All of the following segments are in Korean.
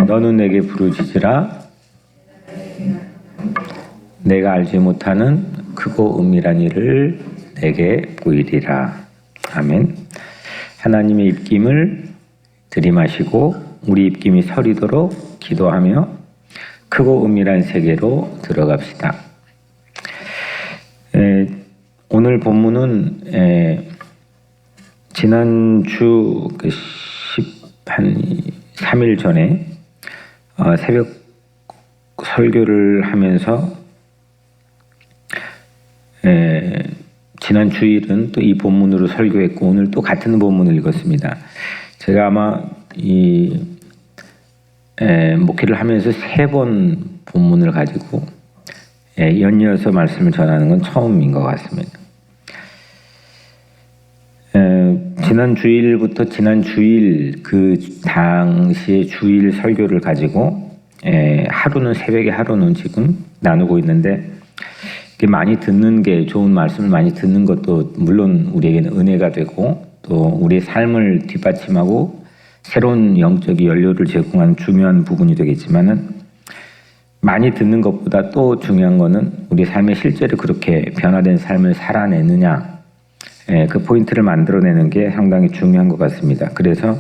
너는 내게 부르짖으라. 내가 알지 못하는 크고 은밀한 일을 내게 보이리라. 아멘. 하나님의 입김을 들이마시고 우리 입김이 서리도록 기도하며 크고 은밀한 세계로 들어갑시다. 오늘 본문은 지난주 한 3일 전에 새벽 설교를 하면서 지난 주일은 또 이 본문으로 설교했고 오늘 또 같은 본문을 읽었습니다. 제가 아마 이 목회를 하면서 3번 본문을 가지고 연이어서 말씀을 전하는 건 처음인 것 같습니다. 지난 주일부터 지난 주일 그 당시의 주일 설교를 가지고 하루는 새벽에 하루는 지금 나누고 있는데 많이 듣는 게 좋은 말씀을 많이 듣는 것도 물론 우리에게는 은혜가 되고 또 우리의 삶을 뒷받침하고 새로운 영적인 연료를 제공하는 중요한 부분이 되겠지만은 많이 듣는 것보다 또 중요한 거는 우리 삶의 실제로 그렇게 변화된 삶을 살아내느냐 그 포인트를 만들어내는 게 상당히 중요한 것 같습니다. 그래서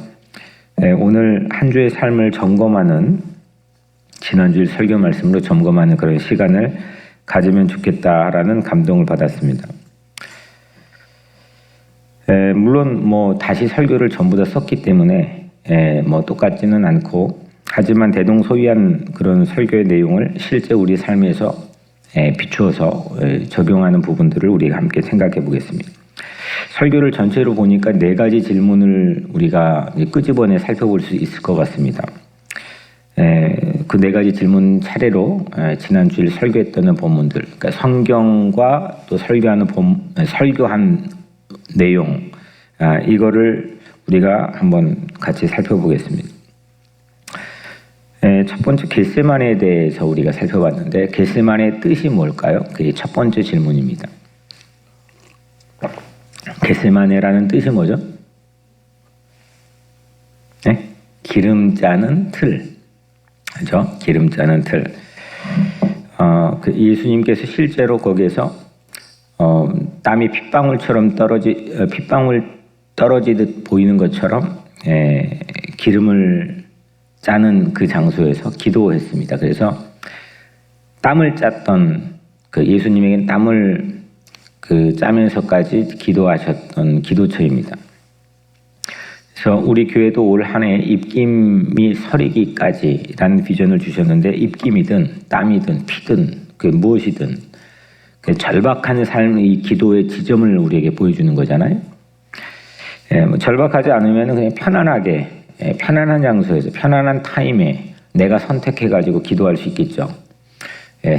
오늘 한 주의 삶을 점검하는 지난주일 설교 말씀으로 점검하는 그런 시간을 가지면 좋겠다라는 감동을 받았습니다. 물론 뭐 다시 설교를 전부 다 썼기 때문에 뭐 똑같지는 않고 하지만 대동소이한 그런 설교의 내용을 실제 우리 삶에서 비추어서 적용하는 부분들을 우리가 함께 생각해 보겠습니다. 설교를 전체로 보니까 4가지 질문을 우리가 끄집어내 살펴볼 수 있을 것 같습니다. 그 4가지 질문 차례로 지난 주일 설교했던 본문들, 그러니까 성경과 또 설교한 내용, 이거를 우리가 한번 같이 살펴보겠습니다. 첫 번째 겟세마네에 대해서 우리가 살펴봤는데 겟세마네의 뜻이 뭘까요? 그게 첫 번째 질문입니다. 겟세마네라는 뜻이 뭐죠? 네? 기름 짜는 틀. 그죠? 기름 짜는 틀. 그 예수님께서 실제로 거기에서 땀이 핏방울 떨어지듯 보이는 것처럼 기름을 짜는 그 장소에서 기도했습니다. 그래서 땀을 짰던 그 예수님에게는 땀을 짜면서까지 기도하셨던 기도처입니다. 그래서 우리 교회도 올 한 해 입김이 서리기까지라는 비전을 주셨는데 입김이든 땀이든 피든 그 무엇이든 그 절박한 삶의 기도의 지점을 우리에게 보여주는 거잖아요. 뭐 절박하지 않으면 그냥 편안하게 편안한 장소에서 편안한 타임에 내가 선택해가지고 기도할 수 있겠죠.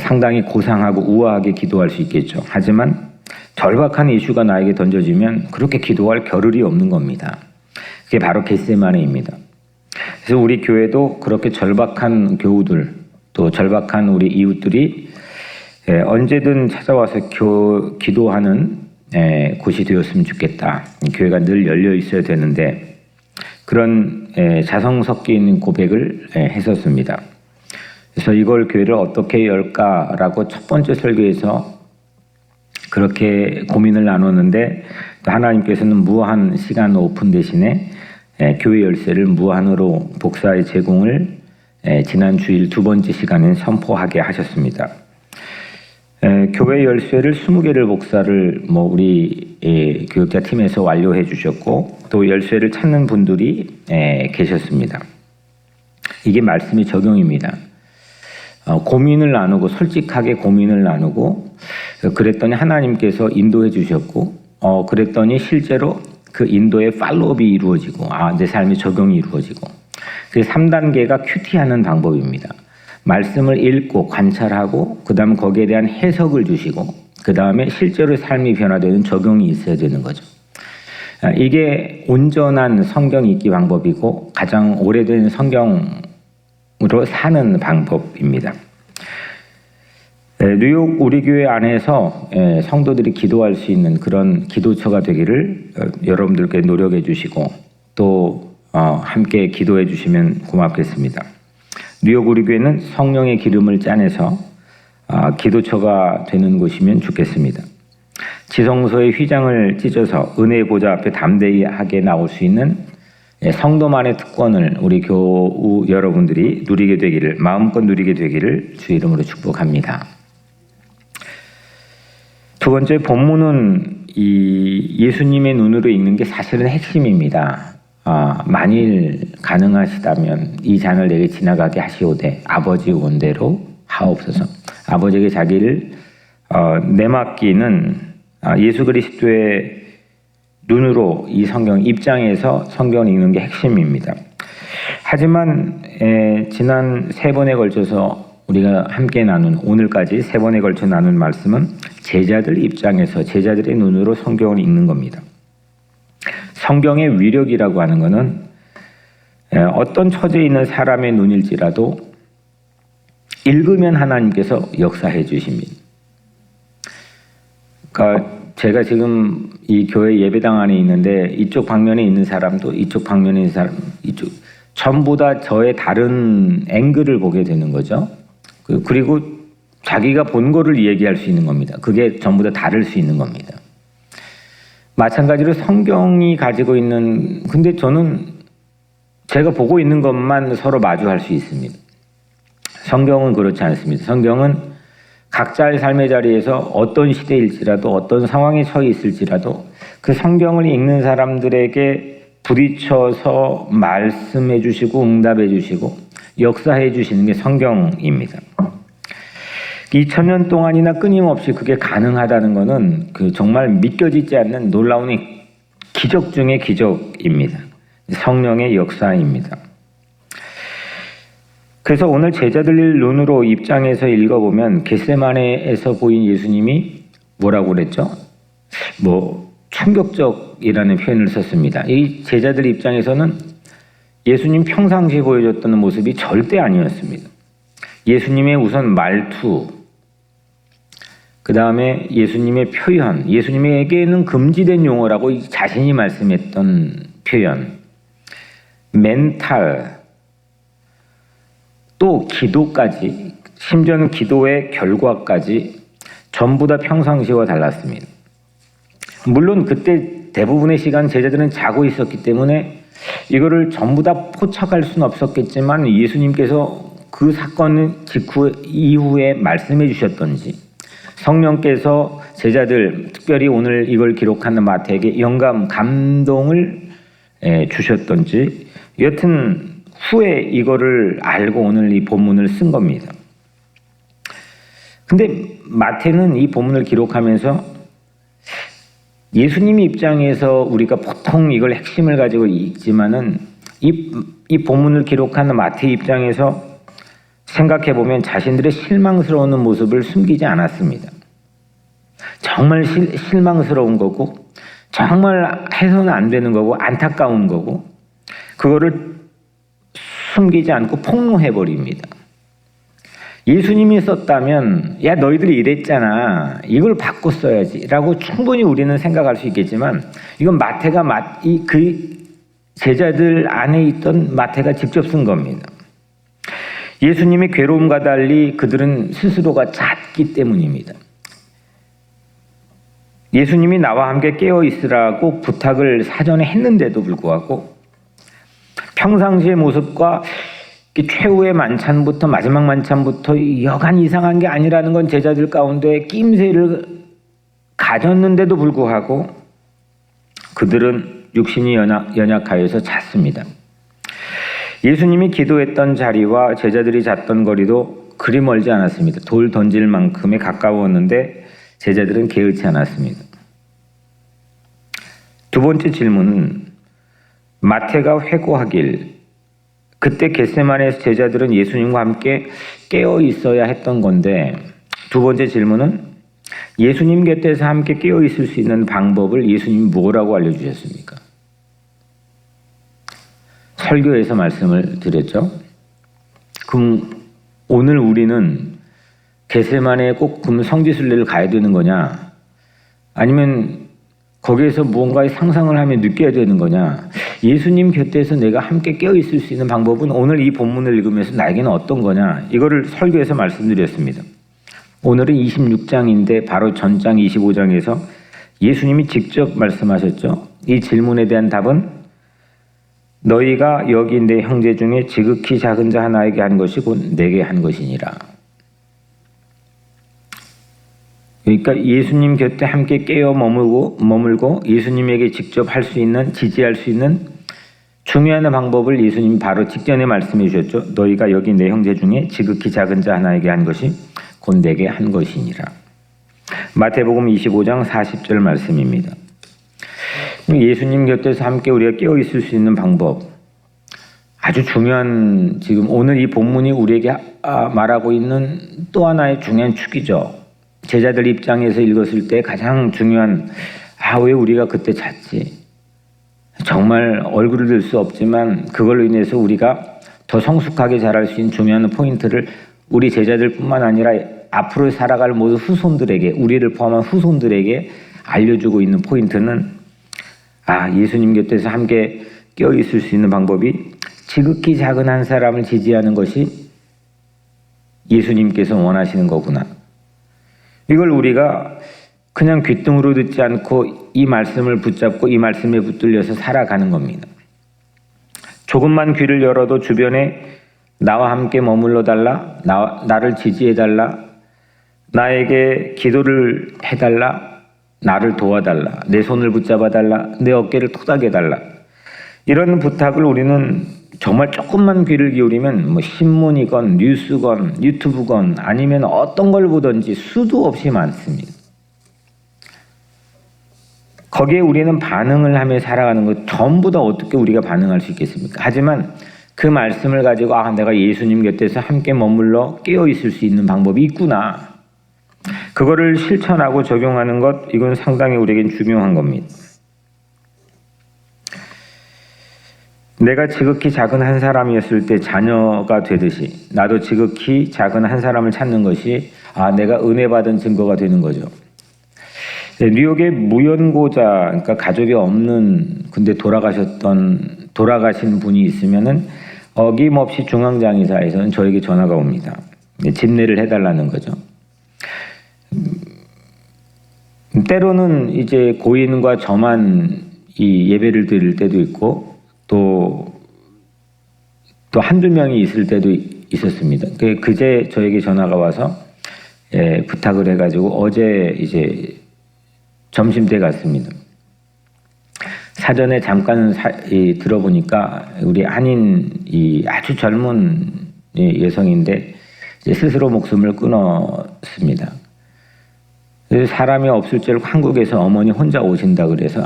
상당히 고상하고 우아하게 기도할 수 있겠죠. 하지만 절박한 이슈가 나에게 던져지면 그렇게 기도할 겨를이 없는 겁니다. 그게 바로 겟세마네입니다. 그래서 우리 교회도 그렇게 절박한 교우들 또 절박한 우리 이웃들이 언제든 찾아와서 기도하는 곳이 되었으면 좋겠다. 교회가 늘 열려 있어야 되는데 그런 자성 섞인 고백을 했었습니다. 그래서 이걸 교회를 어떻게 열까라고 첫 번째 설교에서 그렇게 고민을 나눴는데 하나님께서는 무한 시간 오픈 대신에 교회 열쇠를 무한으로 복사의 제공을 지난 주일 2번째 시간에 선포하게 하셨습니다. 교회 열쇠를 20개를 복사를 우리 교육자 팀에서 완료해 주셨고 또 열쇠를 찾는 분들이 계셨습니다. 이게 말씀의 적용입니다. 고민을 나누고 솔직하게 고민을 나누고 그랬더니 하나님께서 인도해 주셨고 그랬더니 실제로 그 인도의 팔로업이 이루어지고 내 삶의 적용이 이루어지고 그 3단계가 큐티하는 방법입니다. 말씀을 읽고 관찰하고 그 다음 거기에 대한 해석을 주시고 그 다음에 실제로 삶이 변화되는 적용이 있어야 되는 거죠. 이게 온전한 성경 읽기 방법이고 가장 오래된 성경으로 사는 방법입니다. 뉴욕 우리 교회 안에서 성도들이 기도할 수 있는 그런 기도처가 되기를 여러분들께 노력해 주시고 또 함께 기도해 주시면 고맙겠습니다. 뉴욕 우리 교회는 성령의 기름을 짜내서 기도처가 되는 곳이면 좋겠습니다. 지성소의 휘장을 찢어서 은혜의 보좌 앞에 담대하게 나올 수 있는 성도만의 특권을 우리 교우 여러분들이 누리게 되기를, 마음껏 누리게 되기를 주 이름으로 축복합니다. 두 번째, 본문은 이 예수님의 눈으로 읽는 게 사실은 핵심입니다. 만일 가능하시다면 이 잔을 내게 지나가게 하시오되 아버지 원대로 하옵소서. 아버지에게 자기를 내맡기는 예수 그리스도의 눈으로 이 성경 입장에서 성경을 읽는 게 핵심입니다. 하지만 지난 3번에 걸쳐서 우리가 함께 나눈, 오늘까지 3번에 걸쳐 나눈 말씀은 제자들 입장에서 제자들의 눈으로 성경을 읽는 겁니다. 성경의 위력이라고 하는 것은 어떤 처지에 있는 사람의 눈일지라도 읽으면 하나님께서 역사해 주십니다. 그러니까 제가 지금 이 교회 예배당 안에 있는데 이쪽 방면에 있는 사람도 이쪽 방면에 있는 사람, 이쪽 전부 다 저의 다른 앵글을 보게 되는 거죠. 그리고 자기가 본 거를 얘기할 수 있는 겁니다. 그게 전부 다 다를 수 있는 겁니다. 마찬가지로 성경이 가지고 있는, 근데 저는 제가 보고 있는 것만 서로 마주할 수 있습니다. 성경은 그렇지 않습니다. 성경은 각자의 삶의 자리에서 어떤 시대일지라도 어떤 상황에 처해 있을지라도 그 성경을 읽는 사람들에게 부딪혀서 말씀해 주시고 응답해 주시고 역사해 주시는 게 성경입니다. 2000년 동안이나 끊임없이 그게 가능하다는 것은 정말 믿겨지지 않는 놀라운 기적 중의 기적입니다. 성령의 역사입니다. 그래서 오늘 제자들 눈으로 입장해서 읽어보면 겟세마네에서 보인 예수님이 뭐라고 그랬죠? 충격적이라는 표현을 썼습니다. 이 제자들 입장에서는 예수님 평상시에 보여줬던 모습이 절대 아니었습니다. 예수님의 우선 말투, 그 다음에 예수님의 표현, 예수님에게는 금지된 용어라고 자신이 말씀했던 표현, 멘탈, 또 기도까지, 심지어는 기도의 결과까지 전부 다 평상시와 달랐습니다. 물론 그때 대부분의 시간 제자들은 자고 있었기 때문에 이거를 전부 다 포착할 수는 없었겠지만 예수님께서 그 사건 이후에 말씀해 주셨던지 성령께서 제자들, 특별히 오늘 이걸 기록하는 마태에게 영감, 감동을 주셨던지 여튼 후에 이거를 알고 오늘 이 본문을 쓴 겁니다. 근데 마태는 이 본문을 기록하면서 예수님 입장에서 우리가 보통 이걸 핵심을 가지고 읽지만은 이 본문을 기록하는 마태 입장에서 생각해 보면 자신들의 실망스러운 모습을 숨기지 않았습니다. 정말 실망스러운 거고 정말 해서는 안 되는 거고 안타까운 거고 그거를 숨기지 않고 폭로해 버립니다. 예수님이 썼다면 야 너희들이 이랬잖아 이걸 바꿔 써야지 라고 충분히 우리는 생각할 수 있겠지만 이건 마태가 그 제자들 안에 있던 마태가 직접 쓴 겁니다. 예수님의 괴로움과 달리 그들은 스스로가 잦기 때문입니다. 예수님이 나와 함께 깨어 있으라고 부탁을 사전에 했는데도 불구하고 평상시의 모습과 최후의 만찬부터 마지막 만찬부터 여간 이상한 게 아니라는 건 제자들 가운데 낌새를 가졌는데도 불구하고 그들은 육신이 연약하여서 잤습니다. 예수님이 기도했던 자리와 제자들이 잤던 거리도 그리 멀지 않았습니다. 돌 던질 만큼에 가까웠는데 제자들은 개의치 않았습니다. 두 번째 질문은 마태가 회고하길 그때 겟세마네에서 제자들은 예수님과 함께 깨어 있어야 했던 건데 두 번째 질문은 예수님 곁에서 함께 깨어 있을 수 있는 방법을 예수님이 뭐라고 알려주셨습니까? 설교에서 말씀을 드렸죠. 그럼 오늘 우리는 겟세마네에 꼭 그럼 성지순례를 가야 되는 거냐? 아니면 거기에서 무언가의 상상을 하며 느껴야 되는 거냐? 예수님 곁에서 내가 함께 깨어 있을 수 있는 방법은 오늘 이 본문을 읽으면서 나에게는 어떤 거냐, 이거를 설교에서 말씀드렸습니다. 오늘은 26장인데 바로 전장 25장에서 예수님이 직접 말씀하셨죠. 이 질문에 대한 답은 너희가 여기 내 형제 중에 지극히 작은 자 하나에게 한 것이 곧 내게 한 것이니라. 그러니까 예수님 곁에 함께 깨어 머물고 예수님에게 직접 할 수 있는, 지지할 수 있는 중요한 방법을 예수님이 바로 직전에 말씀해 주셨죠. 너희가 여기 내 형제 중에 지극히 작은 자 하나에게 한 것이 곧 내게 한 것이니라. 마태복음 25장 40절 말씀입니다. 예수님 곁에서 함께 우리가 깨어 있을 수 있는 방법, 아주 중요한, 지금 오늘 이 본문이 우리에게 말하고 있는 또 하나의 중요한 축이죠. 제자들 입장에서 읽었을 때 가장 중요한, 왜 우리가 그때 잤지? 정말 얼굴을 들 수 없지만 그걸로 인해서 우리가 더 성숙하게 자랄 수 있는 중요한 포인트를 우리 제자들뿐만 아니라 앞으로 살아갈 모든 후손들에게, 우리를 포함한 후손들에게 알려주고 있는 포인트는, 예수님 곁에서 함께 깨어 있을 수 있는 방법이 지극히 작은 한 사람을 지지하는 것이 예수님께서 원하시는 거구나. 이걸 우리가 그냥 귓등으로 듣지 않고 이 말씀을 붙잡고 이 말씀에 붙들려서 살아가는 겁니다. 조금만 귀를 열어도 주변에 나와 함께 머물러 달라, 나를 지지해 달라, 나에게 기도를 해달라, 나를 도와달라, 내 손을 붙잡아 달라, 내 어깨를 토닥여 달라, 이런 부탁을 우리는 정말 조금만 귀를 기울이면 신문이건 뉴스건 유튜브건 아니면 어떤 걸 보든지 수도 없이 많습니다. 거기에 우리는 반응을 하며 살아가는 것, 전부 다 어떻게 우리가 반응할 수 있겠습니까? 하지만 그 말씀을 가지고 내가 예수님 곁에서 함께 머물러 깨어 있을 수 있는 방법이 있구나, 그거를 실천하고 적용하는 것, 이건 상당히 우리에겐 중요한 겁니다. 내가 지극히 작은 한 사람이었을 때 자녀가 되듯이 나도 지극히 작은 한 사람을 찾는 것이 내가 은혜 받은 증거가 되는 거죠. 뉴욕의 무연고자, 그러니까 가족이 없는, 근데 돌아가신 분이 있으면은 어김없이 중앙장의사에서는 저에게 전화가 옵니다. 집례를 해달라는 거죠. 때로는 이제 고인과 저만 이 예배를 드릴 때도 있고 또 한두 명이 있을 때도 있었습니다. 그제 저에게 전화가 와서 부탁을 해가지고 어제 이제 점심때 갔습니다. 사전에 잠깐 들어보니까 우리 한인 아주 젊은 여성인데 이제 스스로 목숨을 끊었습니다. 사람이 없을 줄 한국에서 어머니 혼자 오신다 그래서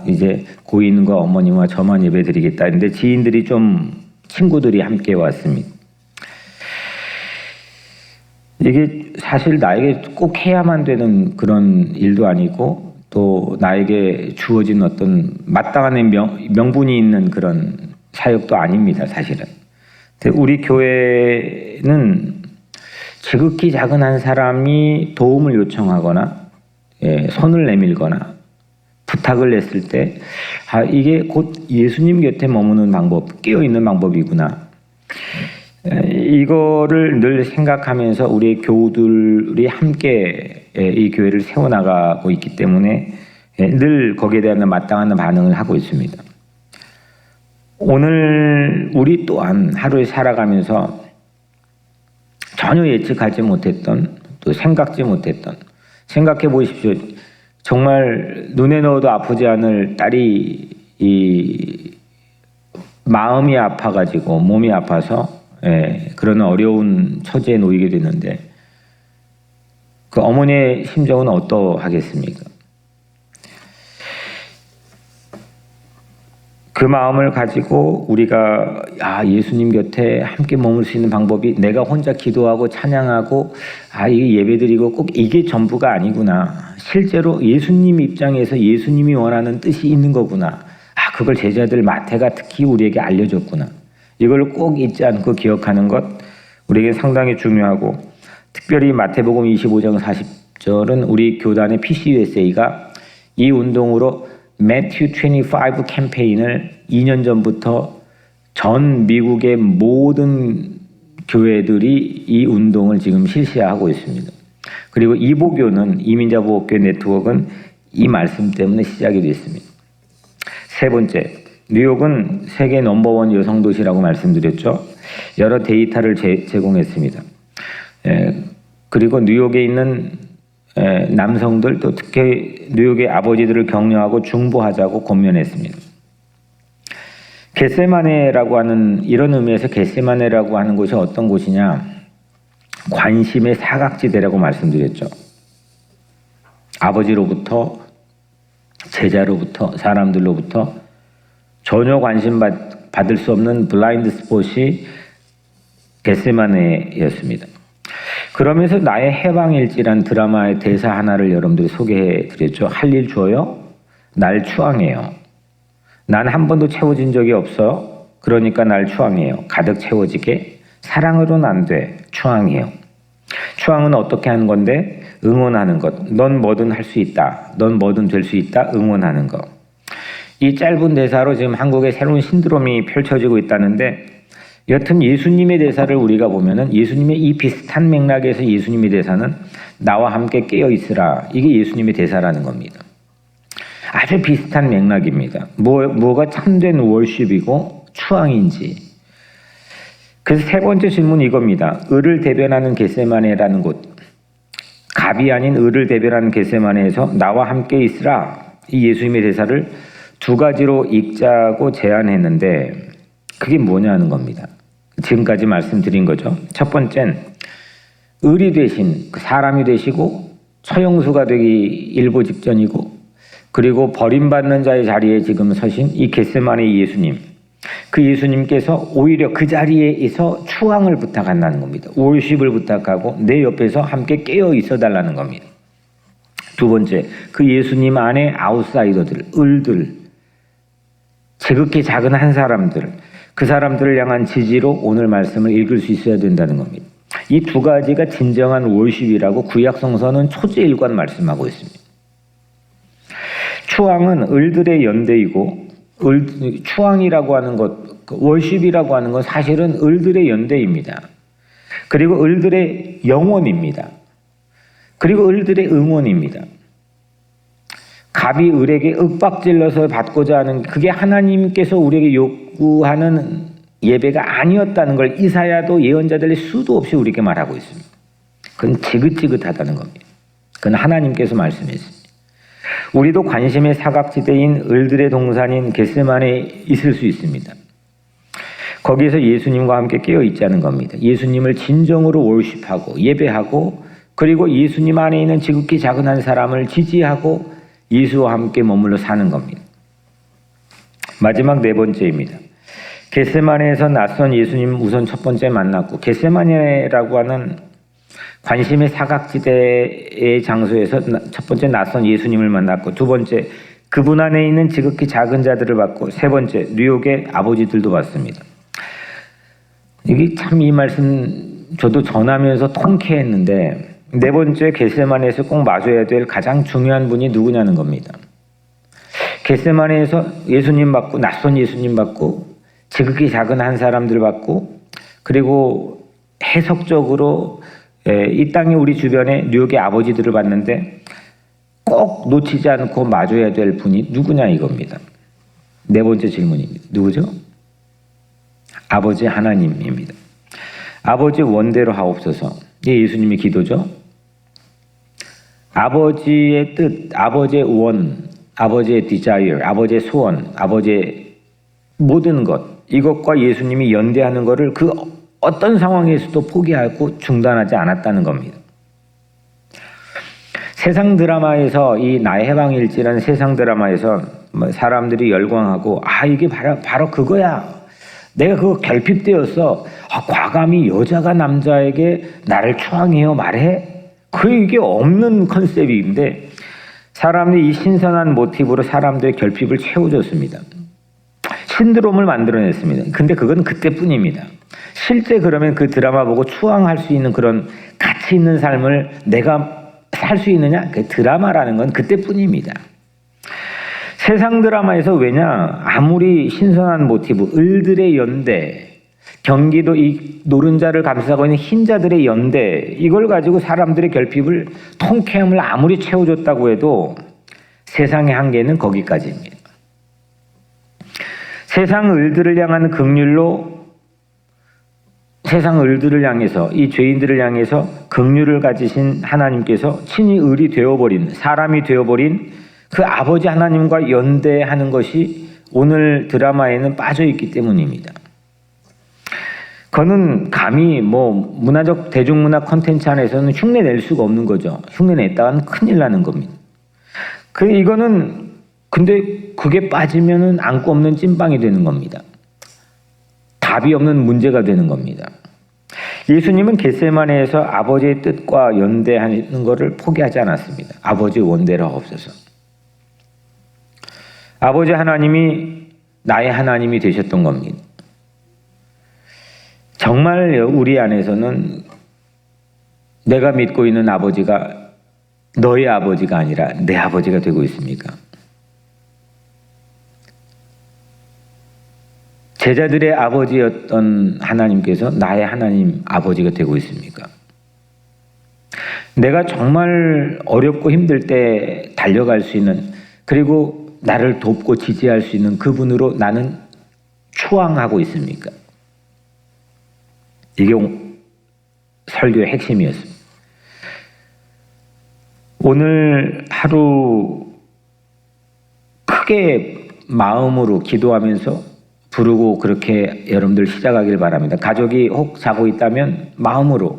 이제 고인과 어머니와 저만 예배드리겠다 했는데 지인들이 친구들이 함께 왔습니다. 이게 사실 나에게 꼭 해야만 되는 그런 일도 아니고 또 나에게 주어진 어떤 마땅한 명분이 있는 그런 사역도 아닙니다, 사실은. 우리 교회는 지극히 작은 한 사람이 도움을 요청하거나 손을 내밀거나 부탁을 했을 때 이게 곧 예수님 곁에 머무는 방법, 깨어있는 방법이구나, 이거를 늘 생각하면서 우리 교우들이 함께 이 교회를 세워나가고 있기 때문에 늘 거기에 대한 마땅한 반응을 하고 있습니다. 오늘 우리 또한 하루에 살아가면서 전혀 예측하지 못했던, 또 생각지 못했던, 생각해 보십시오. 정말 눈에 넣어도 아프지 않을 딸이 마음이 아파가지고 몸이 아파서 그런 어려운 처지에 놓이게 됐는데 그 어머니의 심정은 어떠하겠습니까? 그 마음을 가지고 우리가 예수님 곁에 함께 머물 수 있는 방법이 내가 혼자 기도하고 찬양하고 이게 예배드리고 꼭 이게 전부가 아니구나. 실제로 예수님 입장에서 예수님이 원하는 뜻이 있는 거구나. 그걸 제자들 마태가 특히 우리에게 알려줬구나. 이걸 꼭 잊지 않고 기억하는 것 우리에게 상당히 중요하고, 특별히 마태복음 25장 40절은 우리 교단의 PCUSA가 이 운동으로 매튜 25 캠페인을 2년 전부터 전 미국의 모든 교회들이 이 운동을 지금 실시하고 있습니다. 그리고 이보교는, 이민자 보호교회 네트워크는 이 말씀 때문에 시작이 됐습니다. 세 번째, 뉴욕은 세계 넘버원 여성 도시라고 말씀드렸죠. 여러 데이터를 제공했습니다. 그리고 뉴욕에 있는 남성들, 또 특히 뉴욕의 아버지들을 격려하고 중보하자고 권면했습니다. 겟세마네라고 하는, 이런 의미에서 겟세마네라고 하는 곳이 어떤 곳이냐, 관심의 사각지대라고 말씀드렸죠. 아버지로부터, 제자로부터, 사람들로부터 전혀 관심 받을 수 없는 블라인드 스폿이 겟세마네였습니다. 그러면서 나의 해방일지란 드라마의 대사 하나를 여러분들이 소개해 드렸죠. 할 일 줘요? 날 추앙해요. 난 한 번도 채워진 적이 없어. 그러니까 날 추앙해요. 가득 채워지게. 사랑으로는 안 돼. 추앙해요. 추앙은 어떻게 하는 건데? 응원하는 것. 넌 뭐든 할 수 있다. 넌 뭐든 될 수 있다. 응원하는 것. 이 짧은 대사로 지금 한국의 새로운 신드롬이 펼쳐지고 있다는데, 여튼 예수님의 대사를 우리가 보면은 예수님의 이 비슷한 맥락에서 예수님의 대사는 나와 함께 깨어 있으라. 이게 예수님의 대사라는 겁니다. 아주 비슷한 맥락입니다. 뭐가 참된 월십이고 추앙인지. 그래서 세 번째 질문은 이겁니다. 을을 대변하는 겟세마네라는 곳, 갑이 아닌 을을 대변하는 겟세마네에서 나와 함께 있으라. 이 예수님의 대사를 두 가지로 읽자고 제안했는데 그게 뭐냐는 겁니다. 지금까지 말씀드린 거죠. 첫 번째는 을이 되신, 사람이 되시고 처형수가 되기 일보 직전이고, 그리고 버림받는 자의 자리에 지금 서신 이 겟세마네 예수님, 그 예수님께서 오히려 그 자리에서 추앙을 부탁한다는 겁니다. 월십을 부탁하고 내 옆에서 함께 깨어 있어 달라는 겁니다. 두 번째, 그 예수님 안에 아웃사이더들, 을들, 지극히 작은 한 사람들, 그 사람들을 향한 지지로 오늘 말씀을 읽을 수 있어야 된다는 겁니다. 이 두 가지가 진정한 월십이라고 구약성서는 초지일관 말씀하고 있습니다. 추앙은 을들의 연대이고, 추앙이라고 하는 것, 월십이라고 하는 건 사실은 을들의 연대입니다. 그리고 을들의 영혼입니다. 그리고 을들의 응원입니다. 갑이 을에게 윽박질러서 받고자 하는, 그게 하나님께서 우리에게 요구하는 예배가 아니었다는 걸 이사야도 예언자들의 수도 없이 우리에게 말하고 있습니다. 그건 지긋지긋하다는 겁니다. 그건 하나님께서 말씀했습니다. 우리도 관심의 사각지대인 을들의 동산인 겟세마네에 있을 수 있습니다. 거기에서 예수님과 함께 깨어 있자는 겁니다. 예수님을 진정으로 월십하고 예배하고, 그리고 예수님 안에 있는 지극히 작은 한 사람을 지지하고 예수와 함께 머물러 사는 겁니다. 마지막 네 번째입니다. 겟세마네에서 낯선 예수님 우선 첫 번째 만났고, 겟세마네라고 하는 관심의 사각지대의 장소에서 첫 번째 낯선 예수님을 만났고, 두 번째 그분 안에 있는 지극히 작은 자들을 봤고, 세 번째 뉴욕의 아버지들도 봤습니다. 이게 참, 이 말씀 저도 전하면서 통쾌했는데, 네 번째 겟세마네에서 꼭 마주해야 될 가장 중요한 분이 누구냐는 겁니다. 겟세마네에서 예수님 봤고, 낯선 예수님 봤고, 지극히 작은 한 사람들 봤고, 그리고 해석적으로 이 땅에 우리 주변에 뉴욕의 아버지들을 봤는데 꼭 놓치지 않고 마주해야 될 분이 누구냐 이겁니다. 네 번째 질문입니다. 누구죠? 아버지 하나님입니다. 아버지 원대로 하옵소서. 이게 예수님의 기도죠. 아버지의 뜻, 아버지의 원, 아버지의 desire, 아버지의 소원, 아버지의 모든 것, 이것과 예수님이 연대하는 것을 그 어떤 상황에서도 포기하고 중단하지 않았다는 겁니다. 세상 드라마에서, 이 나의 해방일지라는 세상 드라마에서 사람들이 열광하고, 이게 바로 그거야. 내가 그거 결핍되었어. 과감히 여자가 남자에게 나를 추앙해요 말해? 이게 없는 컨셉인데, 사람들이 이 신선한 모티브로 사람들의 결핍을 채워줬습니다. 신드롬을 만들어냈습니다. 근데 그건 그때뿐입니다. 실제 그러면 그 드라마 보고 추앙할 수 있는 그런 가치 있는 삶을 내가 살 수 있느냐? 그 드라마라는 건 그때뿐입니다. 세상 드라마에서 왜냐 아무리 신선한 모티브, 을들의 연대, 경기도 이 노른자를 감싸고 있는 흰자들의 연대, 이걸 가지고 사람들의 결핍을, 통쾌함을 아무리 채워줬다고 해도 세상의 한계는 거기까지입니다. 세상 을들을 향한 긍휼로, 세상 을들을 향해서, 이 죄인들을 향해서 긍휼을 가지신 하나님께서 친히 을이 되어버린, 사람이 되어버린 그 아버지 하나님과 연대하는 것이 오늘 드라마에는 빠져있기 때문입니다. 그거는 감히 문화적 대중문화 콘텐츠 안에서는 흉내 낼 수가 없는 거죠. 흉내 냈다가는 큰일 나는 겁니다. 근데 그게 빠지면은 안고 없는 찐빵이 되는 겁니다. 답이 없는 문제가 되는 겁니다. 예수님은 겟세마네에서 아버지의 뜻과 연대하는 것을 포기하지 않았습니다. 아버지 원대로 하옵소서. 아버지 하나님이 나의 하나님이 되셨던 겁니다. 정말 우리 안에서는 내가 믿고 있는 아버지가 너의 아버지가 아니라 내 아버지가 되고 있습니까? 제자들의 아버지였던 하나님께서 나의 하나님 아버지가 되고 있습니까? 내가 정말 어렵고 힘들 때 달려갈 수 있는, 그리고 나를 돕고 지지할 수 있는 그분으로 나는 추앙하고 있습니까? 이게 설교의 핵심이었습니다. 오늘 하루 크게 마음으로 기도하면서 부르고 그렇게 여러분들 시작하길 바랍니다. 가족이 혹 자고 있다면 마음으로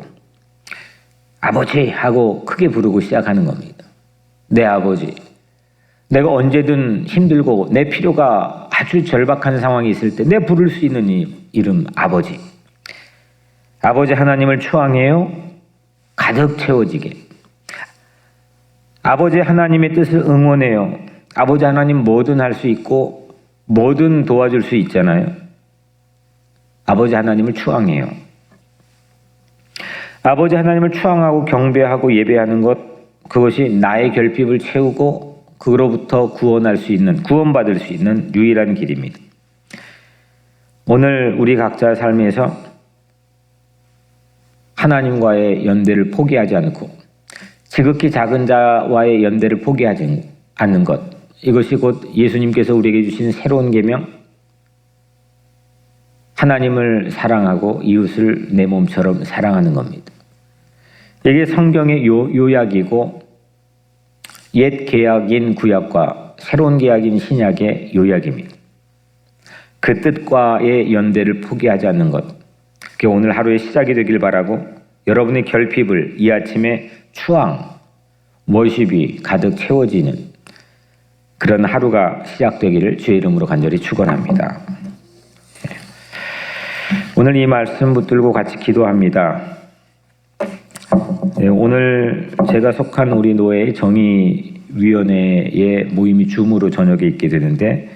아버지 하고 크게 부르고 시작하는 겁니다. 내 아버지. 내가 언제든 힘들고 내 필요가 아주 절박한 상황이 있을 때 내 부를 수 있는 이름 아버지. 아버지 하나님을 추앙해요. 가득 채워지게. 아버지 하나님의 뜻을 응원해요. 아버지 하나님 뭐든 할 수 있고 뭐든 도와줄 수 있잖아요. 아버지 하나님을 추앙해요. 아버지 하나님을 추앙하고 경배하고 예배하는 것, 그것이 나의 결핍을 채우고 그로부터 구원받을 수 있는 유일한 길입니다. 오늘 우리 각자 삶에서 하나님과의 연대를 포기하지 않고 지극히 작은 자와의 연대를 포기하지 않는 것, 이것이 곧 예수님께서 우리에게 주신 새로운 계명, 하나님을 사랑하고 이웃을 내 몸처럼 사랑하는 겁니다. 이게 성경의 요약이고 옛 계약인 구약과 새로운 계약인 신약의 요약입니다. 그 뜻과의 연대를 포기하지 않는 것, 그게 오늘 하루의 시작이 되길 바라고 여러분의 결핍을 이 아침에 추앙, 워십이 가득 채워지는 그런 하루가 시작되기를 주의 이름으로 간절히 축원합니다. 오늘 이 말씀 붙들고 같이 기도합니다. 오늘 제가 속한 우리 노회의 정의위원회의 모임이 줌으로 저녁에 있게 되는데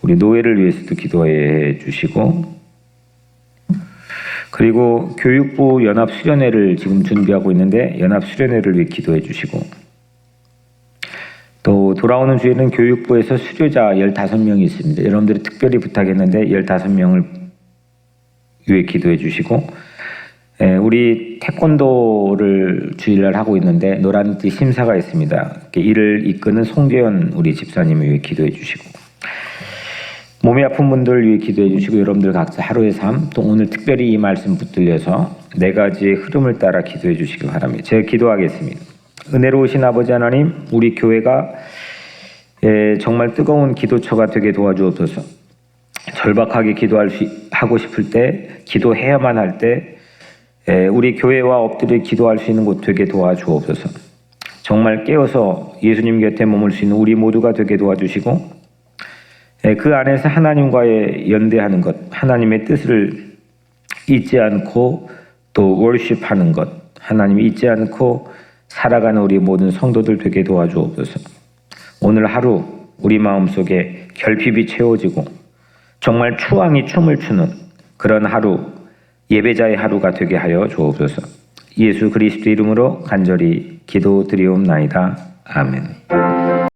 우리 노회를 위해서도 기도해 주시고, 그리고 교육부 연합수련회를 지금 준비하고 있는데 연합수련회를 위해 기도해 주시고, 또 돌아오는 주에는 교육부에서 수료자 15명이 있습니다. 여러분들이 특별히 부탁했는데 15명을 위해 기도해 주시고, 우리 태권도를 주일날 하고 있는데 노란띠 심사가 있습니다. 이를 이끄는 송재현 우리 집사님을 위해 기도해 주시고, 몸이 아픈 분들을 위해 기도해 주시고, 여러분들 각자 하루의 삶, 또 오늘 특별히 이 말씀 붙들려서 4가지의 흐름을 따라 기도해 주시기 바랍니다. 제가 기도하겠습니다. 은혜로우신 아버지 하나님, 우리 교회가 정말 뜨거운 기도처가 되게 도와주옵소서. 절박하게 하고 싶을 때, 기도해야만 할 때 우리 교회와 엎드려 기도할 수 있는 곳 되게 도와주옵소서. 정말 깨어서 예수님 곁에 머물 수 있는 우리 모두가 되게 도와주시고, 그 안에서 하나님과의 연대하는 것, 하나님의 뜻을 잊지 않고 또 월십하는 것, 하나님이 잊지 않고 살아가는 우리 모든 성도들 되게 도와주옵소서. 오늘 하루 우리 마음속에 결핍이 채워지고 정말 추앙이 춤을 추는 그런 하루, 예배자의 하루가 되게 하여 주옵소서. 예수 그리스도 이름으로 간절히 기도드리옵나이다. 아멘.